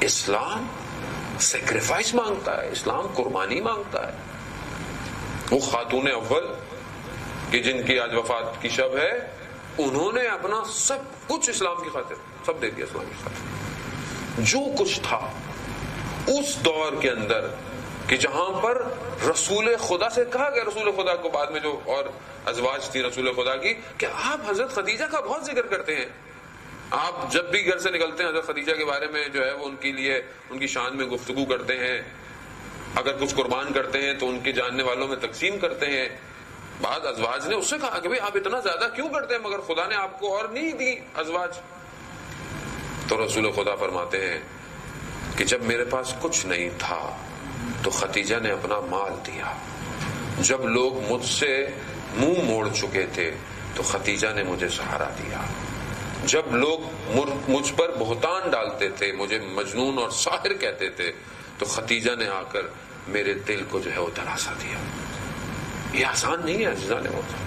اسلام sacrifice مانگتا ہے، اسلام قربانی مانگتا ہے. وہ خاتون اول کہ جن کی آج وفات کی شب ہے، انہوں نے اپنا سب کچھ اسلام کی خاطر سب دے دیا. اسلام کی خاطر جو کچھ تھا اس دور کے اندر کہ جہاں پر رسول خدا سے کہا گیا، رسول خدا کو بعد میں جو اور ازواج تھی رسول خدا کی، کہ آپ حضرت خدیجہ کا بہت ذکر کرتے ہیں، آپ جب بھی گھر سے نکلتے ہیں حضرت خدیجہ کے بارے میں جو ہے وہ ان کے لیے ان کی شان میں گفتگو کرتے ہیں، اگر کچھ قربان کرتے ہیں تو ان کے جاننے والوں میں تقسیم کرتے ہیں. بعض ازواج نے اس سے کہا کہ بھئی آپ اتنا زیادہ کیوں کرتے ہیں، مگر خدا نے آپ کو اور نہیں دی ازواج. تو رسول خدا فرماتے ہیں کہ جب میرے پاس کچھ نہیں تھا تو خدیجہ نے اپنا مال دیا، جب لوگ مجھ سے منہ موڑ چکے تھے تو خدیجہ نے مجھے سہارا دیا، جب لوگ مجھ پر بہتان ڈالتے تھے، مجھے مجنون اور ساحر کہتے تھے، تو خدیجہ نے آ کر میرے دل کو جو ہے وہ دلاسا دیا. یہ آسان نہیں ہے عزیزان محترم.